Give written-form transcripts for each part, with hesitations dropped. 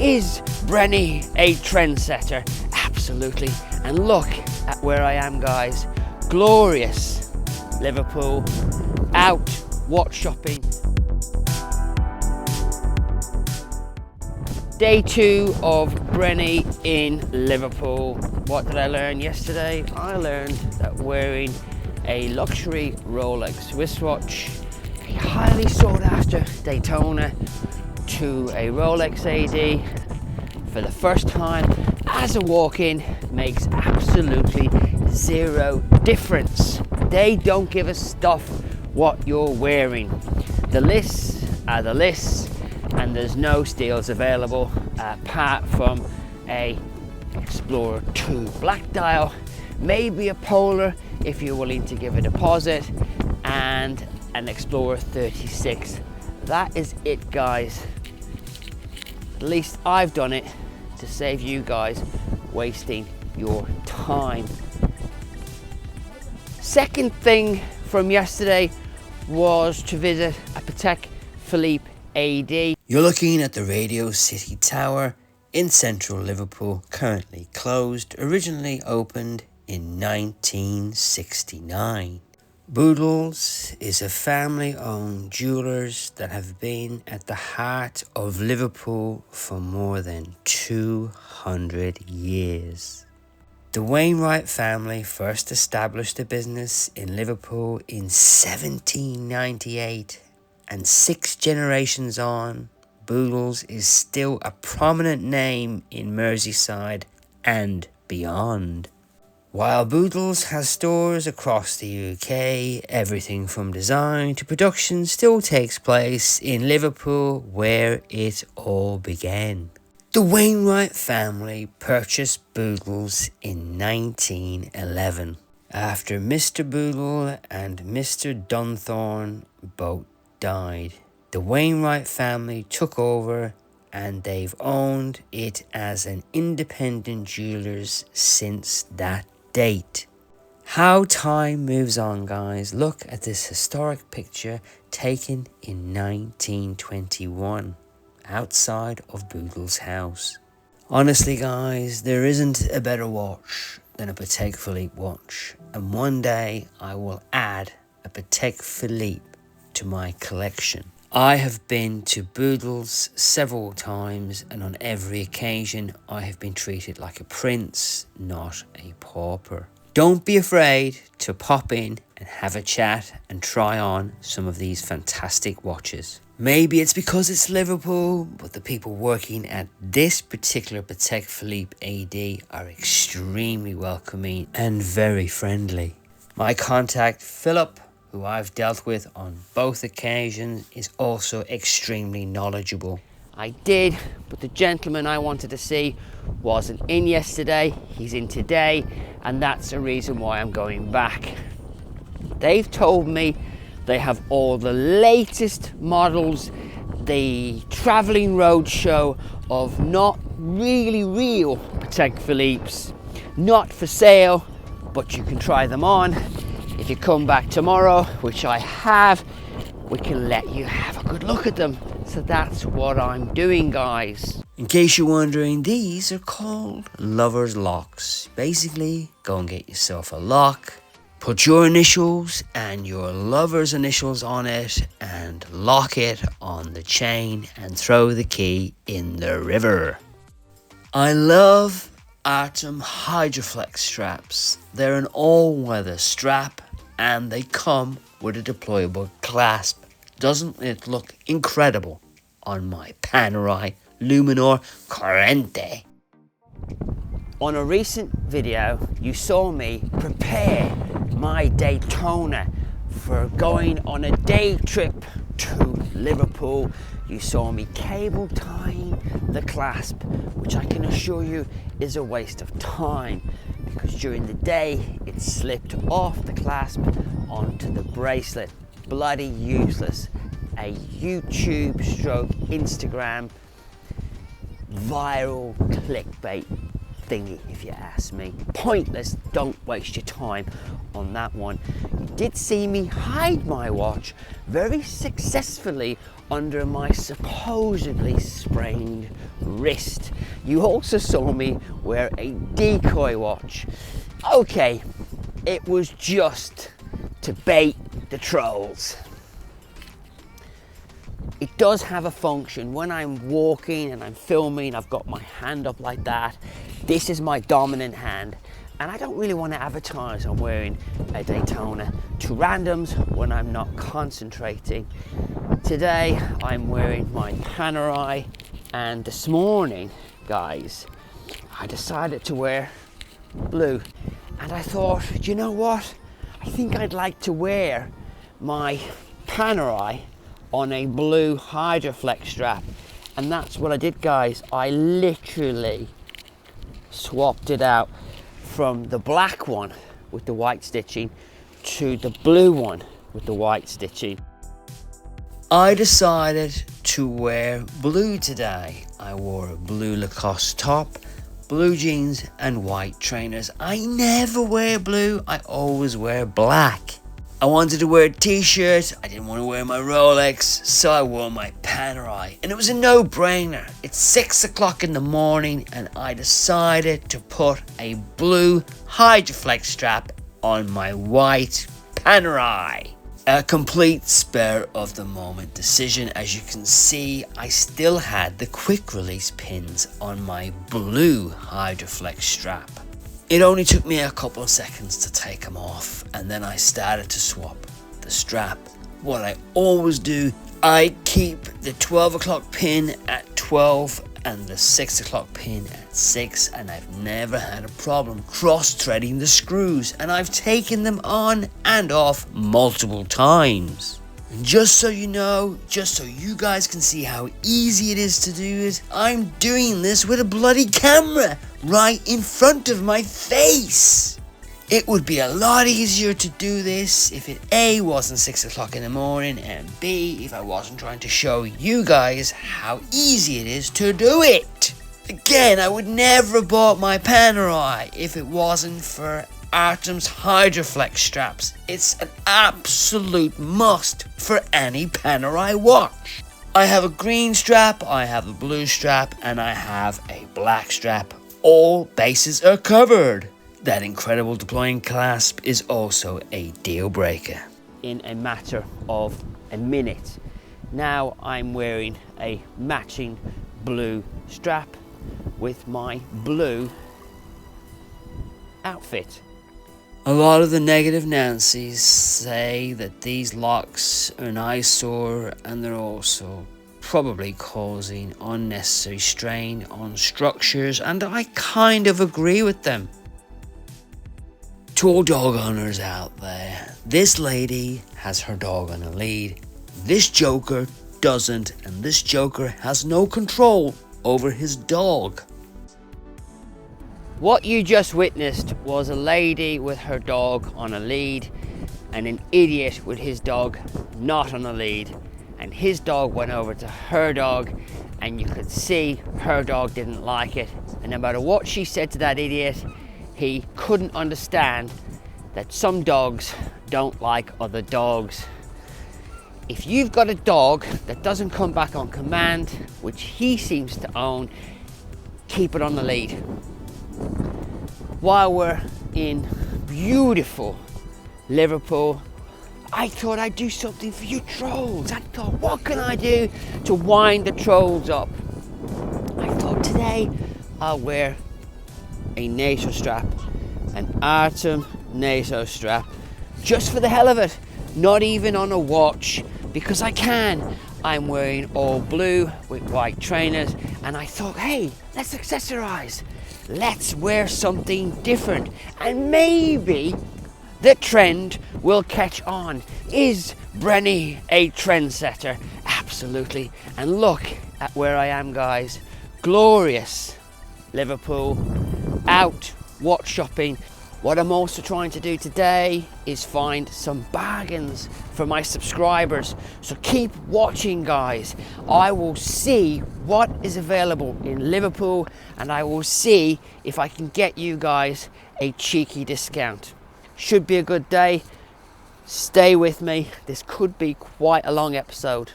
Is Brenny a trendsetter? Absolutely. And look at where I am, guys. Glorious Liverpool, out watch shopping. Day 2 of Brenny in Liverpool. What did I learn yesterday? I learned that wearing a luxury Rolex wristwatch, a highly sought after Daytona, to a Rolex AD for the first time as a walk-in makes absolutely zero difference. They don't give a stuff what you're wearing. The lists are the lists, and there's no steals available apart from a Explorer 2 black dial, maybe a Polar if you're willing to give a deposit, and an Explorer 36. That is it, guys. At least I've done it to save you guys wasting your time. Second thing from yesterday was to visit a Patek Philippe AD. You're looking at the Radio City Tower in central Liverpool, currently closed, originally opened in 1969. Boodles is a family-owned jewellers that have been at the heart of Liverpool for more than 200 years. The Wainwright family first established the business in Liverpool in 1798, and 6 generations on, Boodles is still a prominent name in Merseyside and beyond. While Boodles has stores across the UK, everything from design to production still takes place in Liverpool, where it all began. The Wainwright family purchased Boodles in 1911 after Mr. Boodle and Mr. Dunthorne both died. The Wainwright family took over, and they've owned it as an independent jewellers since that date. How time moves on, guys. Look at this historic picture taken in 1921 outside of Boodle's house. Honestly, guys, there isn't a better watch than a Patek Philippe watch, and one day I will add a Patek Philippe to my collection. I have been to Boodles several times, and on every occasion I have been treated like a prince, not a pauper. Don't be afraid to pop in and have a chat and try on some of these fantastic watches. Maybe it's because it's Liverpool, but the people working at this particular Patek Philippe AD are extremely welcoming and very friendly. My contact, Philippe, who I've dealt with on both occasions, is also extremely knowledgeable. I did, but the gentleman I wanted to see wasn't in yesterday. He's in today, and that's the reason why I'm going back. They've told me they have all the latest models, the travelling roadshow of not really real Patek Philippe's, not for sale, but you can try them on. If you come back tomorrow, which I have, we can let you have a good look at them. So that's what I'm doing, guys. In case you're wondering, these are called lover's locks. Basically, go and get yourself a lock, put your initials and your lover's initials on it, and lock it on the chain and throw the key in the river. I love Artem Hydroflex straps. They're an all-weather strap, and they come with a deployable clasp. Doesn't it look incredible on my Panerai Luminor Corrente? On a recent video, you saw me prepare my Daytona for going on a day trip to Liverpool. You saw me cable tying the clasp, which I can assure you is a waste of time, because during the day it slipped off the clasp onto the bracelet. Bloody useless. A YouTube stroke Instagram viral clickbait thingy, if you ask me. Pointless. Don't waste your time on that one. You did see me hide my watch very successfully under my supposedly sprained wrist. You also saw me wear a decoy watch. Okay, it was just to bait the trolls. It does have a function. When I'm walking and I'm filming, I've got my hand up like that. This is my dominant hand. And I don't really want to advertise I'm wearing a Daytona to randoms when I'm not concentrating. Today, I'm wearing my Panerai. And this morning, guys, I decided to wear blue. And I thought, do you know what? I think I'd like to wear my Panerai on a blue Hydroflex strap. And that's what I did, guys. I literally swapped it out from the black one with the white stitching to the blue one with the white stitching. I decided to wear blue today. I wore a blue Lacoste top, blue jeans and white trainers. I never wear blue, I always wear black. I wanted to wear a t-shirt, I didn't want to wear my Rolex, so I wore my Panerai. And it was a no-brainer. It's 6 o'clock in the morning and I decided to put a blue Hydroflex strap on my white Panerai. A complete spur of the moment decision. As you can see, I still had the quick release pins on my blue Hydroflex strap. It only took me a couple of seconds to take them off, and then I started to swap the strap. What I always do, I keep the 12 o'clock pin at 12 and the 6 o'clock pin at 6, and I've never had a problem cross-threading the screws, and I've taken them on and off multiple times. And just so you know, just so you guys can see how easy it is to do it, I'm doing this with a bloody camera right in front of my face. It would be a lot easier to do this if it A, wasn't 6 o'clock in the morning, and B, if I wasn't trying to show you guys how easy it is to do it. Again, I would never have bought my Panerai if it wasn't for Artem's Hydroflex straps. It's an absolute must for any Panerai watch. I have a green strap, I have a blue strap, and I have a black strap. All bases are covered. That incredible deploying clasp is also a deal breaker. In a matter of a minute. Now I'm wearing a matching blue strap with my blue outfit. A lot of the negative Nancys say that these locks are an eyesore and they're also probably causing unnecessary strain on structures, and I kind of agree with them. To all dog owners out there, this lady has her dog on a lead, this joker doesn't, and this joker has no control over his dog. What you just witnessed was a lady with her dog on a lead and an idiot with his dog not on a lead, and his dog went over to her dog and you could see her dog didn't like it, and no matter what she said to that idiot, he couldn't understand that some dogs don't like other dogs. If you've got a dog that doesn't come back on command, which he seems to own, keep it on the lead. While we're in beautiful Liverpool, I thought I'd do something for you trolls. I thought, what can I do to wind the trolls up? I thought today I'll wear a NATO strap, an Artem NATO strap, just for the hell of it, not even on a watch, because I can. I'm wearing all blue with white trainers, and I thought, hey, let's accessorize. Let's wear something different, and maybe the trend will catch on. Is Brenny a trendsetter? Absolutely. And look at where I am, guys. Glorious Liverpool, out watch shopping. What I'm also trying to do today is find some bargains for my subscribers. So keep watching, guys. I will see what is available in Liverpool, and I will see if I can get you guys a cheeky discount. Should be a good day. Stay with me. This could be quite a long episode.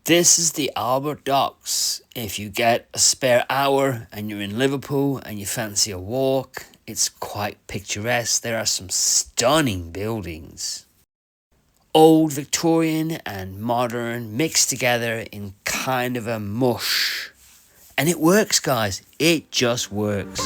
This is the Albert Docks. If you get a spare hour and you're in Liverpool and you fancy a walk, it's quite picturesque. There are some stunning buildings. Old Victorian and modern mixed together in kind of a mush. And it works, guys. It just works.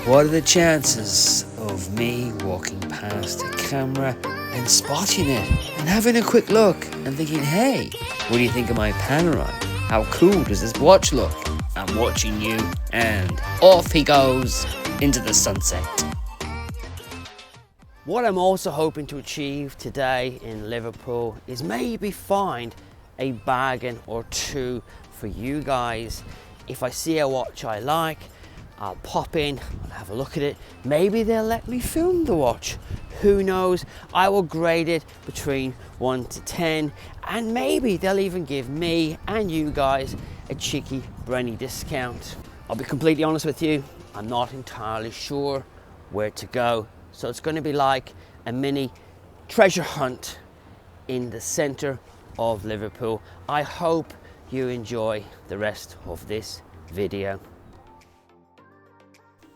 What are the chances of me walking past a camera and spotting it and having a quick look and thinking, hey, what do you think of my panorama? How cool does this watch look? I'm watching you, and off he goes into the sunset. What I'm also hoping to achieve today in Liverpool is maybe find a bargain or two for you guys. If I see a watch I like, I'll pop in and have a look at it. Maybe they'll let me film the watch. Who knows? I will grade it between 1 to 10, and maybe they'll even give me and you guys a cheeky Brenny discount. I'll be completely honest with you, I'm not entirely sure where to go. So it's going to be like a mini treasure hunt in the center of Liverpool. I hope you enjoy the rest of this video.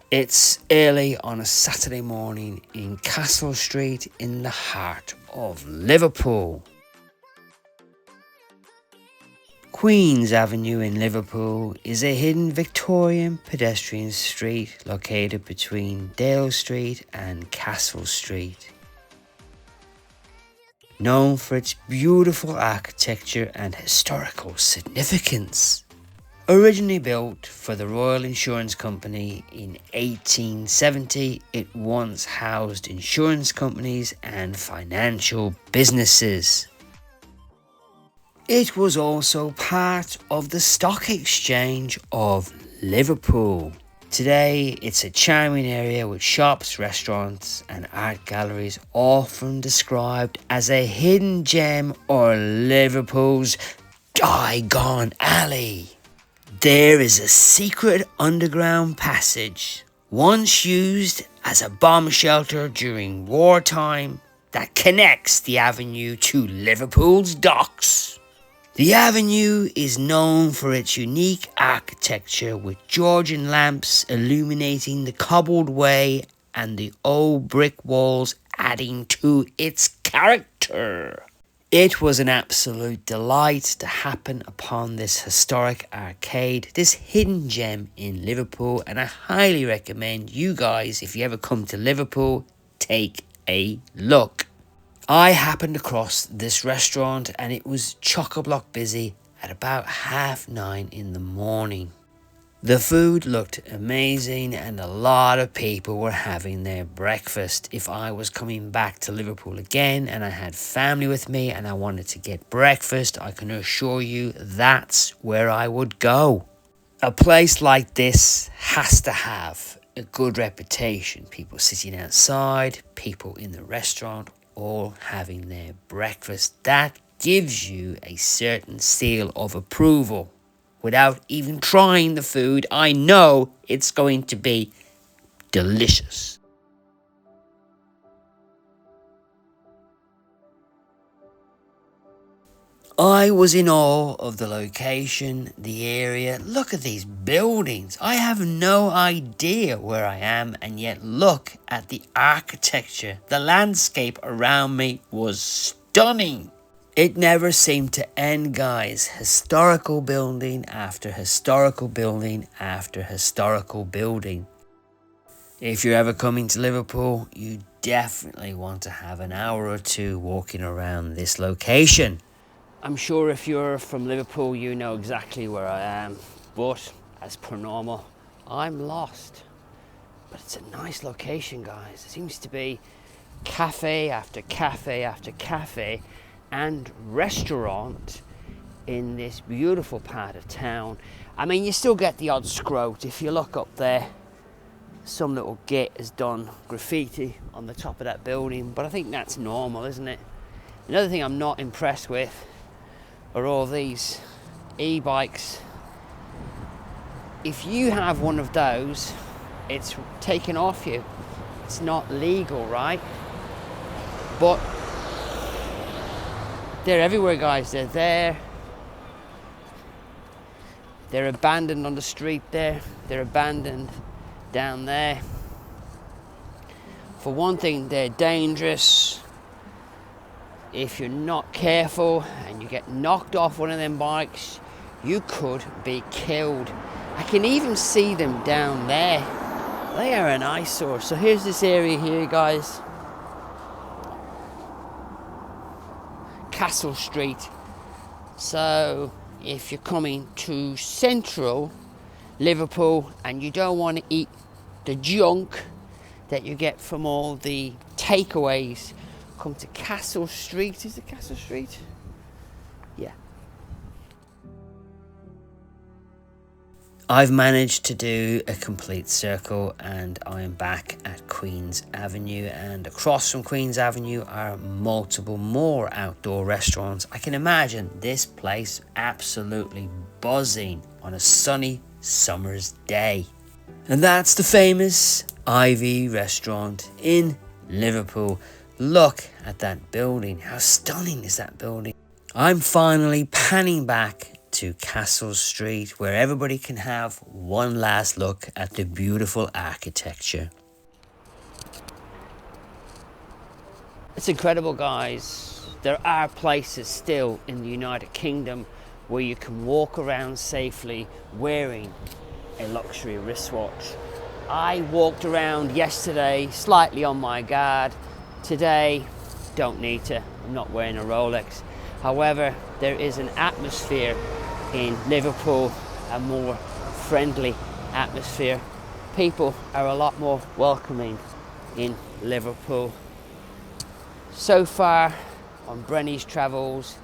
It's early on a Saturday morning in Castle Street in the heart of Liverpool. Queen's Avenue in Liverpool is a hidden Victorian pedestrian street located between Dale Street and Castle Street. Known for its beautiful architecture and historical significance. Originally built for the Royal Insurance Company in 1870, it once housed insurance companies and financial businesses. It was also part of the Stock Exchange of Liverpool. Today, it's a charming area with shops, restaurants and art galleries, often described as a hidden gem or Liverpool's Diagon Alley. There is a secret underground passage, once used as a bomb shelter during wartime, that connects the avenue to Liverpool's docks. The avenue is known for its unique architecture with Georgian lamps illuminating the cobbled way and the old brick walls adding to its character. It was an absolute delight to happen upon this historic arcade, this hidden gem in Liverpool, and I highly recommend you guys, if you ever come to Liverpool, take a look. I happened across this restaurant and it was chock-a-block busy at about 9:30 in the morning. The food looked amazing and a lot of people were having their breakfast. If I was coming back to Liverpool again and I had family with me and I wanted to get breakfast, I can assure you that's where I would go. A place like this has to have a good reputation. People sitting outside, people in the restaurant, all having their breakfast. That gives you a certain seal of approval. Without even trying the food, I know it's going to be delicious. I was in awe of the location, the area. Look at these buildings. I have no idea where I am, and yet look at the architecture. The landscape around me was stunning. It never seemed to end, guys. Historical building after historical building after historical building. If you're ever coming to Liverpool, you definitely want to have an hour or two walking around this location. I'm sure if you're from Liverpool, you know exactly where I am, but as per normal, I'm lost. But it's a nice location, guys. There seems to be cafe after cafe after cafe and restaurant in this beautiful part of town. I mean, you still get the odd scrote. If you look up there, some little git has done graffiti on the top of that building, but I think that's normal, isn't it? Another thing I'm not impressed with are all these e-bikes. If you have one of those, it's taken off you. It's not legal, right? But they're everywhere, guys. They're there. They're abandoned on the street there. They're abandoned down there. For one thing, they're dangerous. If you're not careful and you get knocked off one of them bikes, you could be killed. I can even see them down there. They are an eyesore. So here's this area here, guys. Castle Street. So if you're coming to central Liverpool and you don't want to eat the junk that you get from all the takeaways, come to Castle Street. Is it Castle Street? Yeah. I've managed to do a complete circle and I am back at Queen's Avenue, and across from Queen's Avenue are multiple more outdoor restaurants. I can imagine this place absolutely buzzing on a sunny summer's day. And that's the famous Ivy restaurant in Liverpool. Look at that building. How stunning is that building? I'm finally panning back to Castle Street, where everybody can have one last look at the beautiful architecture. It's incredible, guys. There are places still in the United Kingdom where you can walk around safely wearing a luxury wristwatch. I walked around yesterday slightly on my guard. Today, don't need to. I'm not wearing a Rolex. However, there is an atmosphere in Liverpool, a more friendly atmosphere. People are a lot more welcoming in Liverpool. So far on Brenny's Travels,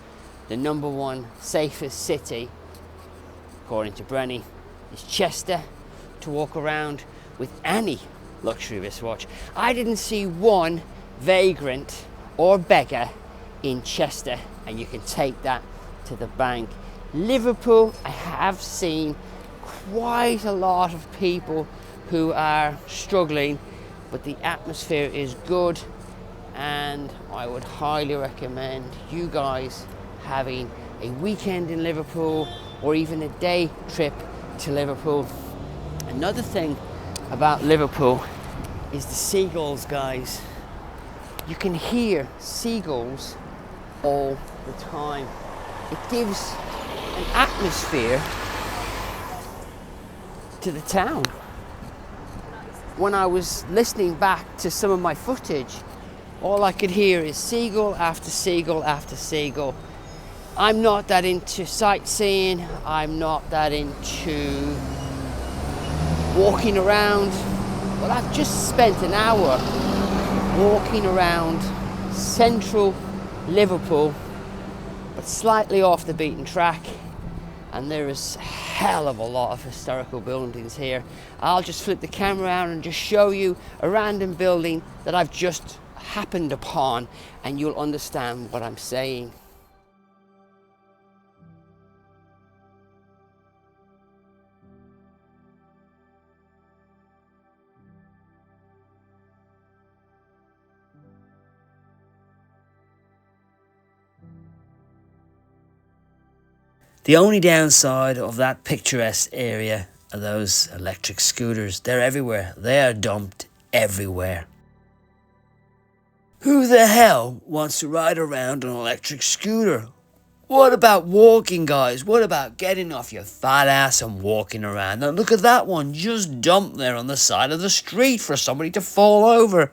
the #1 safest city, according to Brenny, is Chester to walk around with any luxury wristwatch. I didn't see one vagrant or beggar in Chester, and you can take that to the bank. Liverpool, I have seen quite a lot of people who are struggling, but the atmosphere is good, and I would highly recommend you guys having a weekend in Liverpool or even a day trip to Liverpool. Another thing about Liverpool is the seagulls, guys. You can hear seagulls all the time. It gives an atmosphere to the town. When I was listening back to some of my footage, all I could hear is seagull after seagull after seagull. I'm not that into sightseeing. I'm not that into walking around. Well, I've just spent an hour walking around central Liverpool, but slightly off the beaten track, and there is a hell of a lot of historical buildings here. I'll just flip the camera around and just show you a random building that I've just happened upon, and you'll understand what I'm saying. The only downside of that picturesque area are those electric scooters. They're everywhere. They are dumped everywhere. Who the hell wants to ride around an electric scooter? What about walking, guys? What about getting off your fat ass and walking around? Now look at that one, just dumped there on the side of the street for somebody to fall over.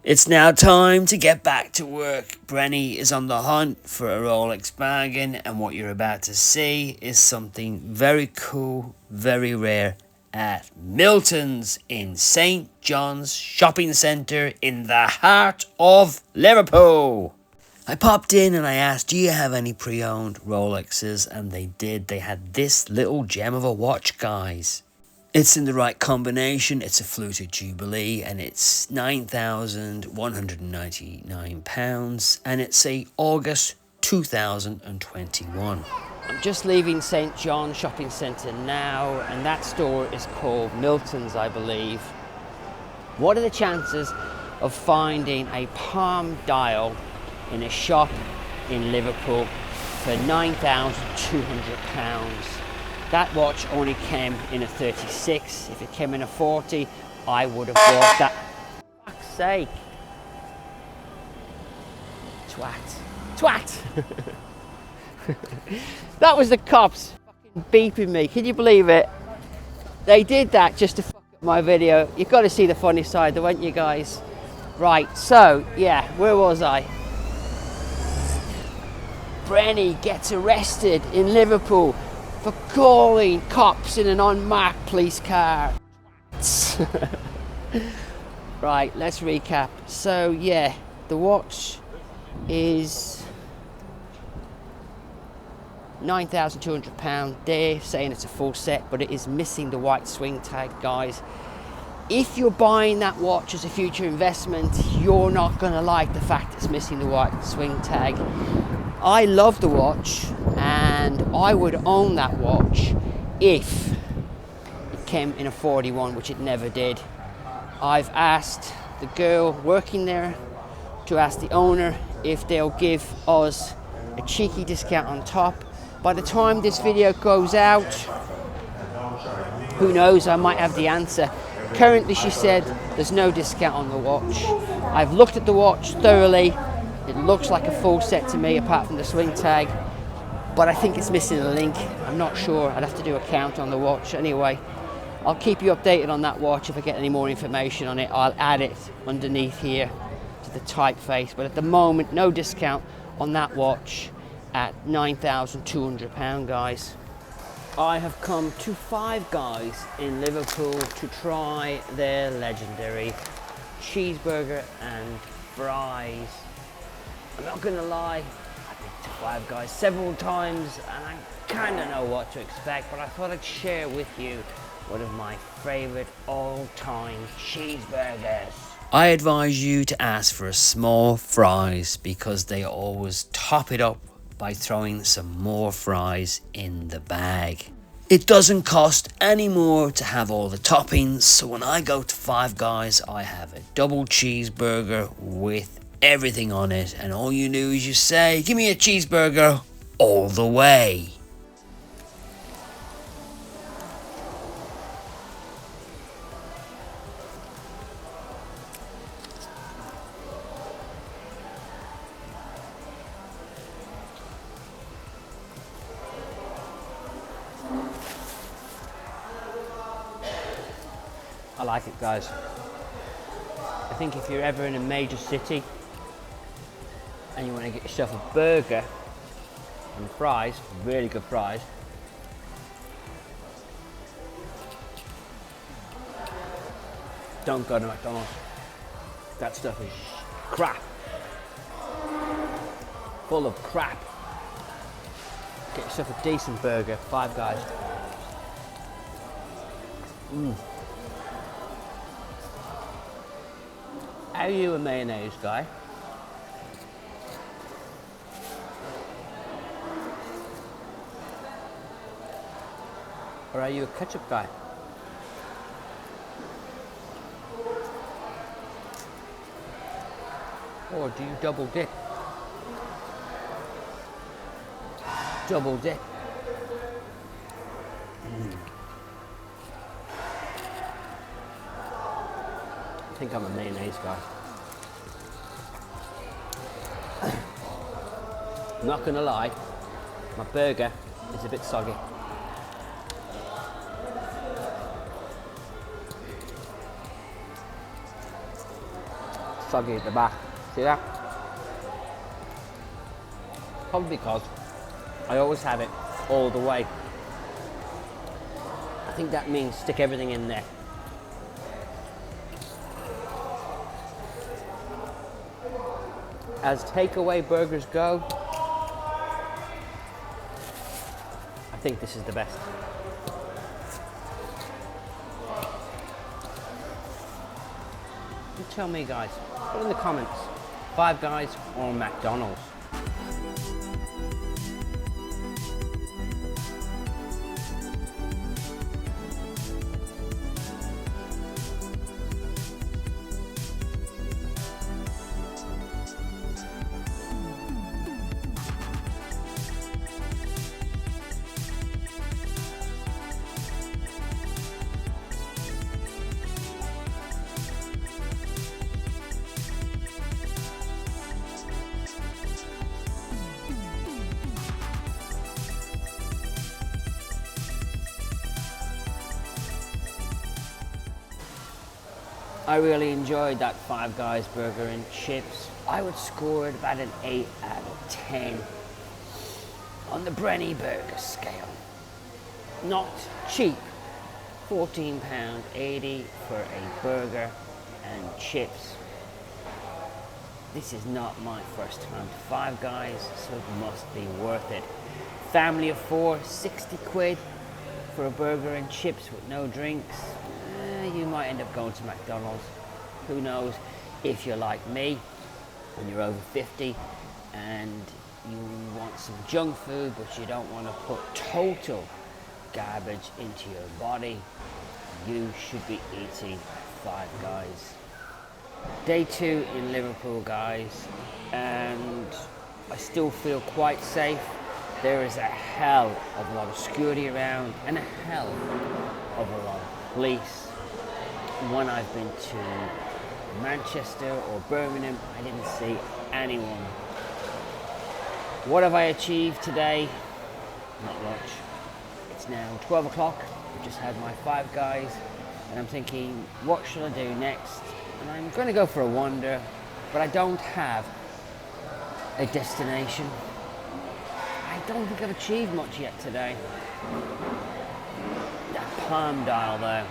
It's now time to get back to work. Brenny is on the hunt for a Rolex bargain, and what you're about to see is something very cool, very rare at Milton's in St. John's Shopping Centre in the heart of Liverpool. I popped in and I asked, do you have any pre-owned Rolexes? And they did. They had this little gem of a watch, guys. It's in the right combination. It's a fluted Jubilee and it's £9,199 and it's a August 2021. I'm just leaving St. John Shopping Centre now, and that store is called Milton's, I believe. What are the chances of finding a palm dial in a shop in Liverpool for £9,200? That watch only came in a 36. If it came in a 40, I would have bought that. For fuck's sake. Twat. Twat! That was the cops fucking beeping me. Can you believe it? They did that just to fuck up my video. You've got to see the funny side, though, won't you guys? Right, so, yeah, where was I? Brenny gets arrested in Liverpool for calling cops in an unmarked police car. Right, let's recap. So, yeah, the watch is £9,200. They're saying it's a full set, but it is missing the white swing tag, guys. If you're buying that watch as a future investment, you're not going to like the fact it's missing the white swing tag. I love the watch, and I would own that watch if it came in a 41, which it never did. I've asked the girl working there to ask the owner if they'll give us a cheeky discount on top. By the time this video goes out, who knows, I might have the answer. Currently, she said there's no discount on the watch. I've looked at the watch thoroughly. It looks like a full set to me, apart from the swing tag, but I think it's missing a link. I'm not sure. I'd have to do a count on the watch. Anyway, I'll keep you updated on that watch. If I get any more information on it, I'll add it underneath here to the typeface. But at the moment, no discount on that watch at £9,200, guys. I have come to Five Guys in Liverpool to try their legendary cheeseburger and fries. I'm not gonna lie, I've been to Five Guys several times and I kind of know what to expect, but I thought I'd share with you one of my favorite all-time cheeseburgers. I advise you to ask for a small fries because they always top it up by throwing some more fries in the bag. It doesn't cost any more to have all the toppings, so when I go to Five Guys, I have a double cheeseburger with everything on it, and all you do is you say, give me a cheeseburger all the way. I like it, guys. I think if you're ever in a major city and you want to get yourself a burger and fries, really good fries, don't go to McDonald's. That stuff is crap. Full of crap. Get yourself a decent burger, Five Guys. Are you a mayonnaise guy? Or are you a ketchup guy? Or do you double dip? Double dip. I think I'm a mayonnaise guy. I'm not gonna lie, my burger is a bit soggy. Soggy at the back. See that? Probably because I always have it all the way. I think that means stick everything in there. As takeaway burgers go, I think this is the best. You tell me, guys. Put in the comments, Five Guys or McDonald's? I really enjoyed that Five Guys burger and chips. I would score it about an 8 out of 10 on the Brenny burger scale. Not cheap. £14.80 for a burger and chips. This is not my first time to Five Guys, so it must be worth it. Family of 4, 60 quid for a burger and chips with no drinks. You might end up going to McDonald's. Who knows? If you're like me and you're over 50 and you want some junk food but you don't want to put total garbage into your body, you should be eating Five Guys. Day 2 in Liverpool, guys, and I still feel quite safe. There is a hell of a lot of security around and a hell of a lot of police. When I've been to Manchester or Birmingham, I didn't see anyone. What have I achieved today? Not much. It's now 12 o'clock. I've just had my Five Guys and I'm thinking, what should I do next? And I'm going to go for a wander, but I don't have a destination. I don't think I've achieved much yet today. That palm dial though,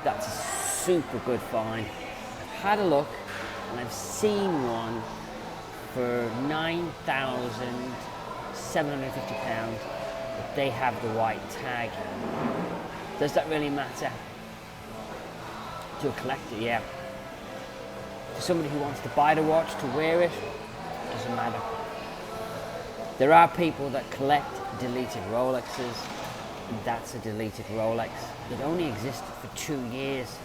that's a super good find. I've had a look and I've seen one for £9,750, but they have the white tag. Does that really matter? To a collector, yeah. To somebody who wants to buy the watch, to wear it, doesn't matter. There are people that collect deleted Rolexes, and that's a deleted Rolex. It only existed for 2 years.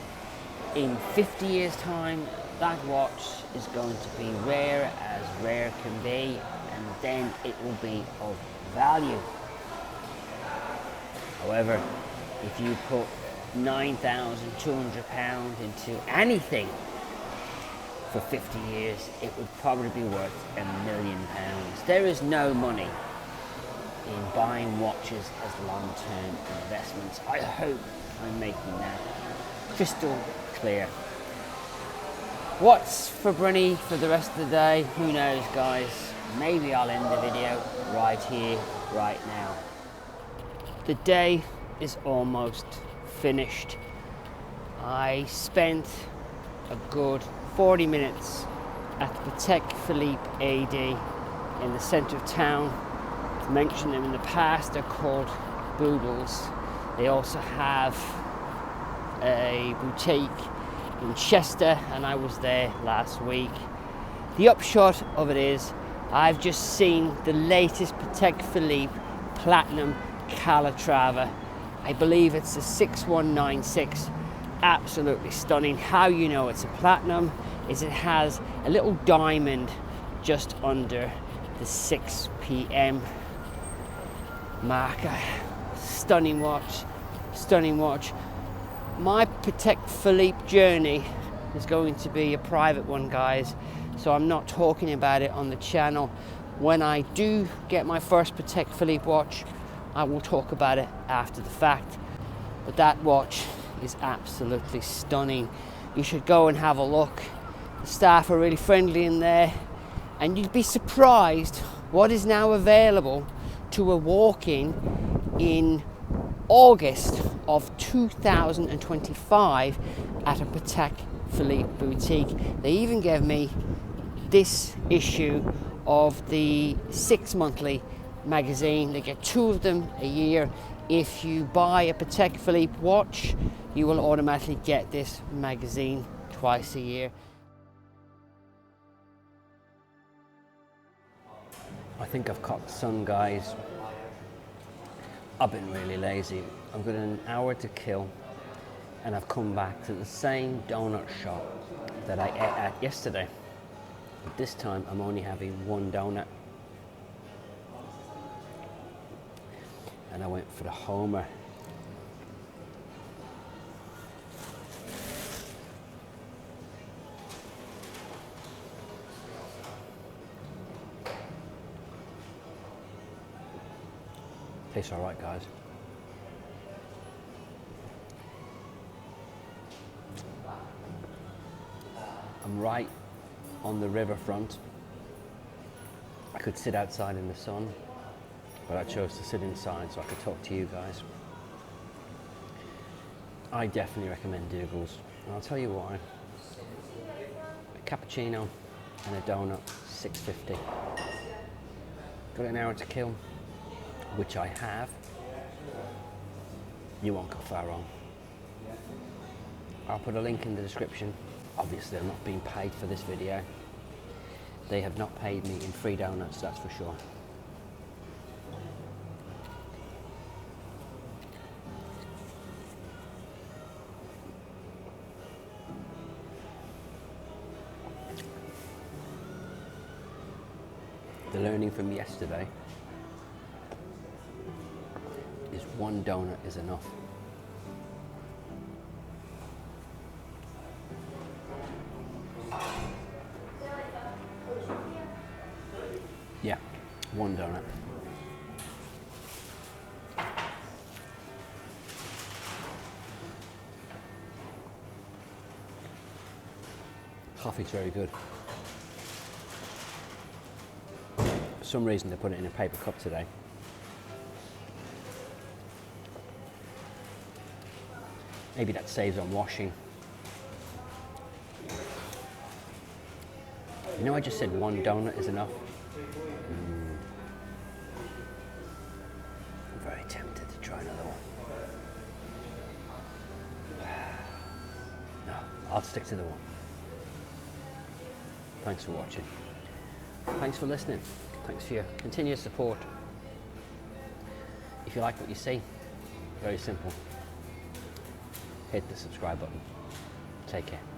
In 50 years' time, that watch is going to be rare as rare can be, and then it will be of value. However, if you put £9,200 into anything for 50 years, it would probably be worth £1 million. There is no money in buying watches as long-term investments. I hope I'm making that crystal clear. What's for Brenny for the rest of the day? Who knows, guys? Maybe I'll end the video right here, right now. The day is almost finished. I spent a good 40 minutes at the Patek Philippe AD in the centre of town. I've mentioned them in the past. They're called Boodles. They also have a boutique in Chester, and I was there last week. The upshot of it is I've just seen the latest Patek Philippe Platinum Calatrava. I believe it's a 6196. Absolutely stunning. How you know it's a platinum is it has a little diamond just under the 6 p.m. marker. Stunning watch, stunning watch. My Patek Philippe journey is going to be a private one, guys, so I'm not talking about it on the channel. When I do get my first Patek Philippe watch, I will talk about it after the fact. But that watch is absolutely stunning. You should go and have a look. The staff are really friendly in there, and you'd be surprised what is now available to a walk-in in August of 2025 at a Patek Philippe boutique. They even gave me this issue of the 6-monthly magazine. They get 2 of them a year. If you buy a Patek Philippe watch, you will automatically get this magazine twice a year. I think I've caught the sun, guys. I've been really lazy. I've got an hour to kill, and I've come back to the same donut shop that I ate at yesterday. But this time I'm only having 1 donut. And I went for the Homer. Tastes all right, guys. I'm right on the riverfront. I could sit outside in the sun, but I chose to sit inside so I could talk to you guys. I definitely recommend Douglas, and I'll tell you why. A cappuccino and a donut, $6.50. Got an hour to kill, which I have. You won't go far wrong. I'll put a link in the description. Obviously, I'm not being paid for this video. They have not paid me in free donuts, that's for sure. The learning from yesterday is one donut is enough. Yeah, one donut. Coffee's very good. For some reason they put it in a paper cup today. Maybe that saves on washing. You know, I just said one donut is enough. I'm very tempted to try another one. No, I'll stick to the one. Thanks for watching. Thanks for listening. Thanks for your continuous support. If you like what you see, very simple. Hit the subscribe button. Take care.